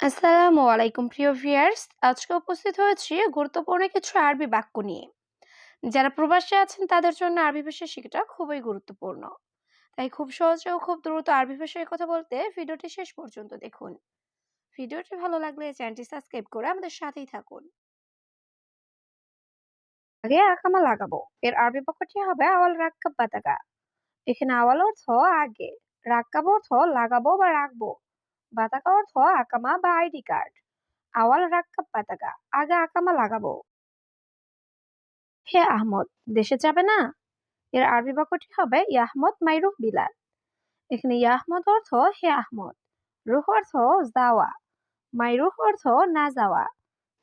আসসালামু আলাইকুম প্রিয় ভিউয়ার্স। আজকে উপস্থিত হয়েছি গুরুত্বপূর্ণ কিছু আরবি বাক্য নিয়ে। যারা প্রবাসে আছেন তাদের জন্য আরবি ভাষা শেখাটা খুবই গুরুত্বপূর্ণ। তাই খুব সহজে ও খুব দ্রুত আরবি ভাষায় কথা বলতে ভিডিওটি শেষ পর্যন্ত দেখুন। ভিডিওটি ভালো লাগলে চ্যানেলটি সাবস্ক্রাইব করে আমাদের সাথেই থাকুন। আগে আকামা লাগাবো এর আরবি বাক্যটি হবে আওয়াল রাক্কাব বাতাগা। এখানে আওয়াল অর্থ আগে, রাক্কাব অর্থ লাগাবো বা রাখবো, বাতাকা অর্থ আকামা বা আইডি কার্ড। আওয়াল রাক্কাব বাতাগা, আগে আকামা লাগাবো। হে আহমদ, দেশে যাবে না? এর আরবি বাক্যটি হবে ইয়াহমদ মাইরুহ বিলাদ। এখানে ইয়াহমদ অর্থ হে আহমদ, রুহ অর্থ যাওয়া, মাইরুহ অর্থ না যাওয়া,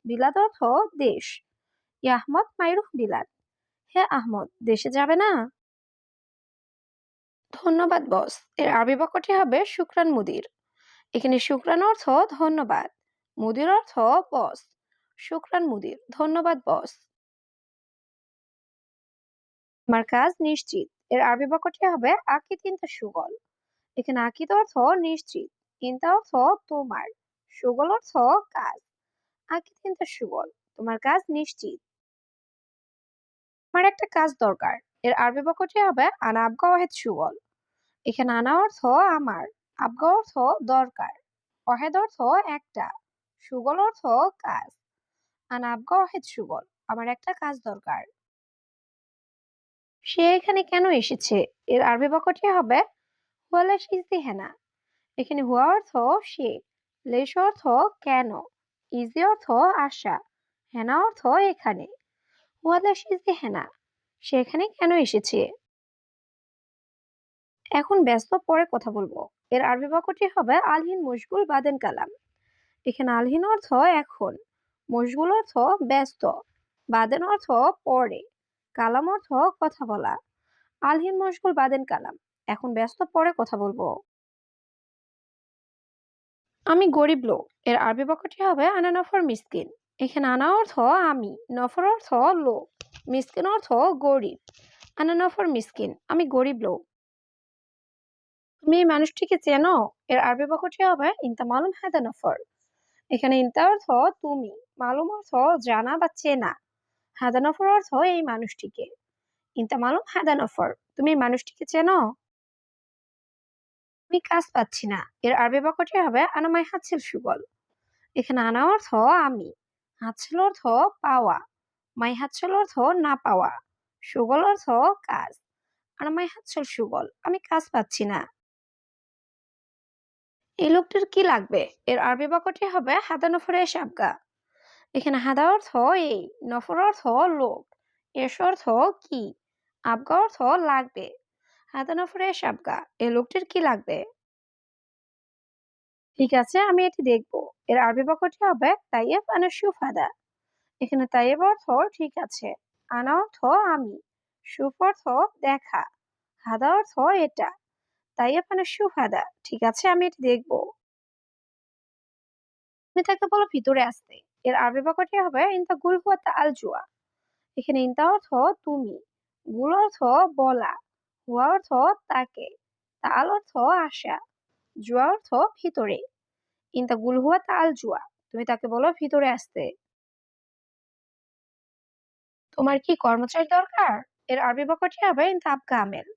বিলাদ অর্থ দেশ। ইয়াহমদ মাইরুহ বিলাদ, হে আহমদ দেশে যাবে না? ধন্যবাদ বস, এর আরবি বাক্যটি হবে শুকরান মুদির। এখানে শুকরান অর্থ ধন্যবাদ, মুদির অর্থ বস। শুকরান মুদির, ধন্যবাদ বস। আমার কাজ নিশ্চিত এর আরবি বাক্যটি হবে আকিদ ইনতা সুগল। এখানে আকিদ অর্থ নিশ্চিত, ইনতা অর্থ তোমার, সুগল অর্থ কাজ। আকিদ ইনতা সুগল, তোমার কাজ নিশ্চিত। আমার একটা কাজ দরকার এর আরবি বাক্যটি হবে আনা আবগা ওয়াহেদ সুগল। এখানে আনা অর্থ আমার, আবগা অর্থ দরকার, ওয়াহেদ অর্থ একটা, সুগল অর্থ কাজ। আনা আবগা ওয়াহেদ সুগল, আমার একটা কাজ দরকার। সে এখানে কেন এসেছে এর আরবি বাক্যটি হবে হুয়ালা সিজদিহেনা। এখানে হুয়া অর্থ সে, লেশ অর্থ কেন, ইজি অর্থ আশা, হেনা অর্থ এখানে। হুয়ালা সিজদি হেনা, সে এখানে কেন এসেছে? এখন ব্যস্ত, পরে কথা বলবো এর আরবি বাক্যটি হবে আলহিন মশগুল বাদেন কালাম। এখানে আলহিন অর্থ এখন, মশগুল অর্থ ব্যস্ত, বাদেন অর্থ পরে, কালাম অর্থ কথা বলা। আলহিন মশগুল বাদেন কালাম, এখন ব্যস্ত, পরে কথা বলবো। আমি গরিব লোক এর আরবি বাক্যটি হবে আনা নফর মিসকিন। এখানে আনা অর্থ আমি, নফর অর্থ লোক, মিসকিন অর্থ গরিব। আনা নফর মিসকিন, আমি গরিব লোক। তুমি এই মানুষটিকে চেনো এর আরবি বাক্যটি হবে ইনতা মালুম হাদা নফর। এখানে ইনতা অর্থ তুমি, মালুম অর্থ জানা বা চেনা, হাদা নফর অর্থ এই মানুষটিকে। ইনতা মালুম হাদা নফর, তুমি এই মানুষটিকে চেনো? আমি কাজ পাচ্ছি না এর আরবি বাক্যটি হবে আনা মাই হাতছিল সুগল। এখানে আনা অর্থ আমি, হাতছিল অর্থ পাওয়া, মাই হাতছিল অর্থ না পাওয়া, সুগল অর্থ কাজ। আর মাই হাতছিল সুগল, আমি কাজ পাচ্ছি না। এই লোকটির কি লাগবে এর আরবি বাক্যটি হবে হাদা নফরে সাবগা। এখানে হাদা অর্থ এই, নফর অর্থ লোক, এস অর্থ কি, আবগা অর্থ লাগবে। হাদা নফরে সাবগা, এই লোকটির কি লাগবে? ঠিক আছে, আমি এটি দেখবো এর আরবি বাক্যটি হবে তাইয়েব আনা সুফ হাদা। এখানে তাইয়েব অর্থ ঠিক আছে, আনা অর্থ আমি, সুফ অর্থ দেখা, হাদা অর্থ এটা। তাইয়েব আনা সুফ হাদা, ঠিক আছে আমি এটি দেখবো। তুমি তাকে বলো ভিতরে আসতে এর আরবি বাক্যটি হবে ইনতা গুল হুয়া আল জুয়া। এখানে ইনতা অর্থ তুমি, গুল অর্থ বলা, হুয়া অর্থ তাকে, তাল অর্থ আশা, জুয়া অর্থ ভিতরে। ইনতা গুল হুয়া আল জুয়া, তুমি তাকে বলো ভিতরে আসতে। তোমার কি কর্মচারী দরকার এর আরবি বাক্যটি হবে ইনতা আবগা আমেল।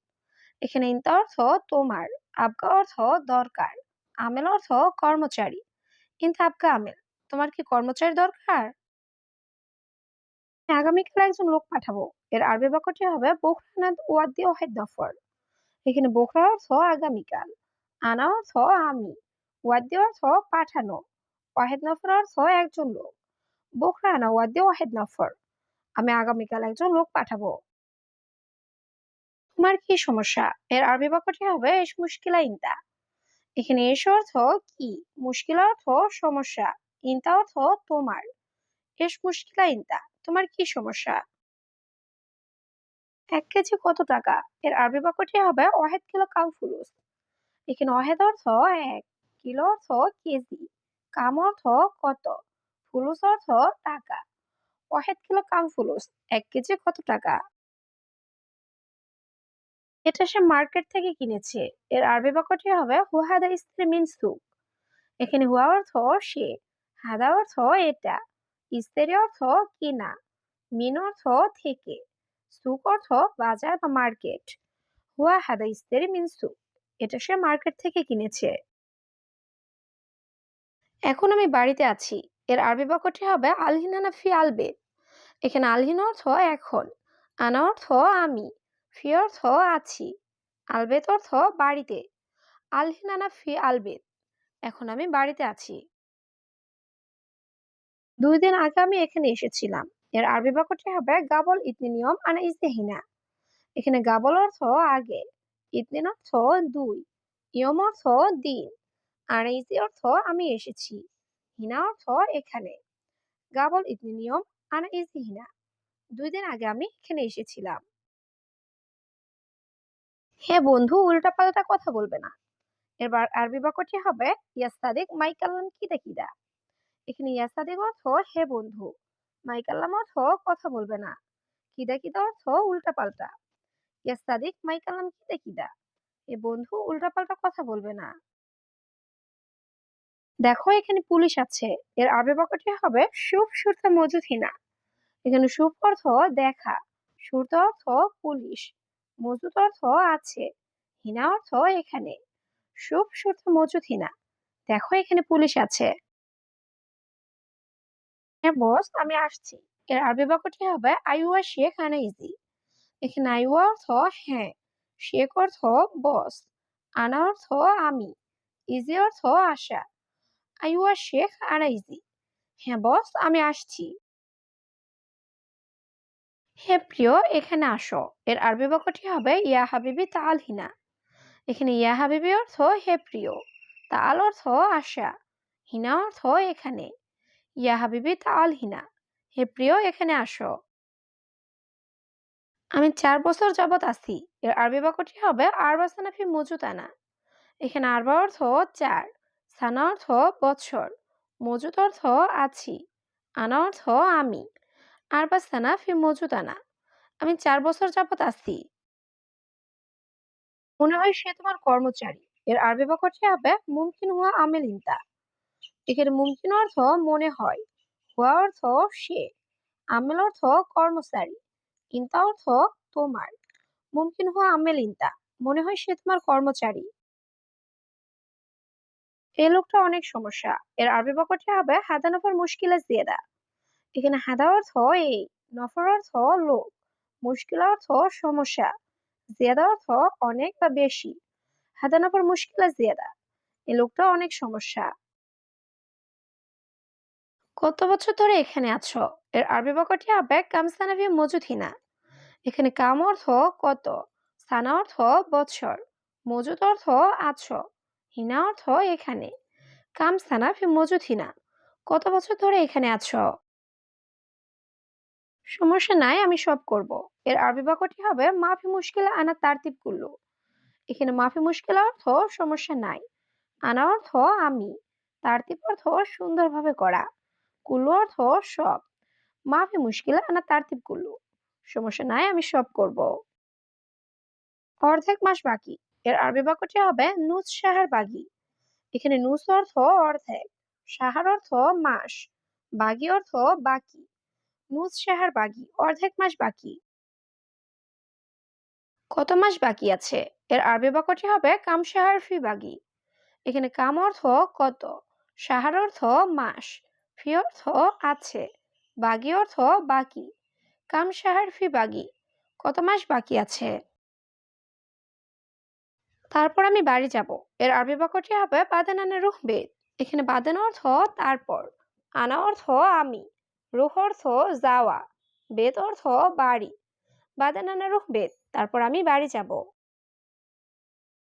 এখানে ইনতা অর্থ তোমার, আবগা অর্থ দরকার, আমেল অর্থ কর্মচারী। ইনতা আবগা আমেল, তোমার কি কর্মচারী দরকার? আমি আগামীকাল একজন লোক পাঠাবো এর আরবি বাক্যটি হবে বুকরানাদ ওয়াদি ওয়াহিদ নফর। এখানে বুকরা অর্থ আগামীকাল, আনা অর্থ আমি, ওয়াদি অর্থ পাঠানো, ওয়াহিদ নফর অর্থ একজন লোক। বুকরানা ওয়াদি ওয়াহিদ নফর, আমি আগামীকাল একজন লোক পাঠাবো। তোমার কি সমস্যা এর আরবি বাক্যটি হবে এস মুশকিলা ইনতা। এখানে এস অর্থ কি, মুশকিলা অর্থ সমস্যা, ইনতা অর্থ তোমার। এস মুশকিলা ইনতা, তোমার কি সমস্যা? 1 কেজি কত টাকা এর আরবি বাক্যটি হবে ওয়াহেদ কিলো কাম ফুলুস। এখানে ওয়াহেদ অর্থ এক, কিলো অর্থ কেজি, কাম অর্থ কত, ফুলুস অর্থ টাকা। ওয়াহেদ কিলো কাম ফুলুস, 1 কেজি কত টাকা? এটা সে মার্কেট থেকে কিনেছে এর আরবি বাক্যটি হবে হুহাদা ইস্ত্রি মিন সুক। এখানে হুয়া অর্থ সে, হাদা অর্থ এটা, ইস্তেরি অর্থ কিনা, মিন অর্থ থেকে, সুক অর্থ বাজার বা মার্কেট। হুয়া হাদা ইস্তেরি মিন সুক, এটা সে মার্কেট থেকে কিনেছে। এখন আমি বাড়িতে আছি, এর আরবি বাক্যটি হবে আলহিনানা ফি আলবেত। এখানে আলহিন অর্থ এখন, আনা অর্থ আমি, ফি অর্থ আছি, আলবেত অর্থ বাড়িতে। আলহিনানা ফি আলবেত, এখন আমি বাড়িতে আছি। 2 দিন আগে আমি এখানে এসেছিলাম, এর আরবি বাক্যটি হবে গাবল ইতনি নিয়ম আনা ইজতেহিনা। এখানে গাবল অর্থ আগে, ইতনিন অর্থ 2, ইয়ম অর্থ দিন, আর ইজি অর্থ আমি এসেছি, হিনা অর্থ এখানে। গাবল ইতনি নিয়ম আনা ইজতেহিনা, 2 দিন আগে আমি এখানে এসেছিলাম। হে বন্ধু, উল্টাপাল্টা কথা বলবে না। এবার আরবি বাক্যটি হবে ইয়াস্তাদিক মাইকাল্লাম কিদা কিদা। এখানে ইয়াস্তাদিক অর্থ হে বন্ধু, মাইকাল্লাম অর্থ কথা বলবে না, কিদা কিদা অর্থ উল্টাপাল্টা। ইয়াস্তাদিক মাইকাল্লাম কিদা কিদা, এ বন্ধু উল্টাপাল্টা কথা বলবে না। দেখো এখানে পুলিশ আছে, এর আরবি বাক্যটি হবে শুভ সুরতা মজুদ হিনা। এখানে শুভ অর্থ দেখা, সুরতা অর্থ পুলিশ, মজুদ অর্থ আছে, হিনা অর্থ এখানে। শুভ সুরতা মজুদ হিনা, দেখো এখানে পুলিশ আছে। হ্যাঁ বস, আমি আসছি, এর আরবি বাক্যটি হবে আইওয়া শেখ আনা ইজি। এখানে আইওয়া অর্থ হ্যাঁ, শেখ অর্থ বস, আনা অর্থ আমি, ইজি অর্থ আসা। আইওয়া শেখ আনা ইজি, হ্যাঁ বস আমি আসছি। হে প্রিয়, এখানে আসো, এর আরবি বাক্যটি হবে ইয়া হাবিবি তাল হিনা। এখানে ইয়া হাবিবি অর্থ হে প্রিয়, তাল অর্থ আসা, হিনা অর্থ এখানে। ইয়া হাবিবি তাল হিনা, হে প্রিয় এখানে আসো। আমি 4 বছর যাবত আছি, এর আরবি বাক্যটি হবে আরবা সানাফি মজুদ আনা। এখানে আরবা অর্থ 4, সানা অর্থ বছর, মজুদ অর্থ আছি, আনা অর্থ আমি। আরবা সানাফি মজুদ আনা, আমি 4 বছর যাবত আছি। মনে হয় সে তোমার কর্মচারী, এর আরবি বাক্যটি হবে মুমকিন হুয়া আমেল ইনতা। এখানে মুমকিন অর্থ মনে হয়, হুয়া অর্থ সে, আমেল অর্থ কর্মচারী, ইনতা অর্থ তোমার। মুমকিন হুয়া আমেল ইনতা, মনে হয় সে তোমার কর্মচারী। এই লোকটা অনেক সমস্যা, এর আরবি বাক্যটি হবে হাদা নফর মুশকিলা জিয়াদা। এখানে হাদা অর্থ এই, নফর অর্থ লোক, মুশকিল অর্থ সমস্যা, জিয়াদা অর্থ অনেক বা বেশি। হাদা নফর মুশকিলা জিয়াদা, এই লোকটা অনেক সমস্যা। কত বছর ধরে এখানে আছো, এর আরবি বাক্যটি হবে কাম সানাফি মজুদ হিনা। এখানে কাম অর্থ কত, সানা অর্থ বছর, মজুদ অর্থ আছো, হিনা অর্থ এখানে। কাম সানা ফি মজুদ হিনা, কত বছর ধরে এখানে আছো। সমস্যা নাই, আমি সব করব। এর আরবি বাক্যটি হবে মাফি মুশকিলা আনা তারতিব কুল্লু। এখানে মাফি মুশকিলা অর্থ সমস্যা নাই, আনা অর্থ আমি, তারতিব অর্থ সুন্দরভাবে করা, কুল্লু অর্থ সব। মাফি মুশকিলা আনা তারতিব কুল্লু, সমস্যা নাই আমি সব করব। অর্ধেক মাস বাকি, এর আরবি বাক্যটি হবে নুস শাহার বাগি। এখানে নুস অর্থ অর্ধেক, সাহার অর্থ মাস, বাগি অর্থ বাকি। নুস শাহার বাগি, অর্ধেক মাস বাকি। কত মাস বাকি আছে, এর আরবি বাক্যটি হবে কাম শাহার ফি বাগি। এখানে কাম অর্থ কত, সাহার অর্থ মাস, ফি অর্থ আছে, বাগি অর্থ বাকি। কাম শাহার ফি বাগি, কত মাস বাকি আছে। তারপর আমি বাড়ি যাব, এর আরবি বাক্যটি হবে বাদেন আনা রুহ বেদ। এখানে বাদেন অর্থ তারপর, আনা অর্থ আমি, রুহ অর্থ যাওয়া, বেদ অর্থ বাড়ি। বাদেন আনা রুহ বেদ, তারপর আমি বাড়ি যাব।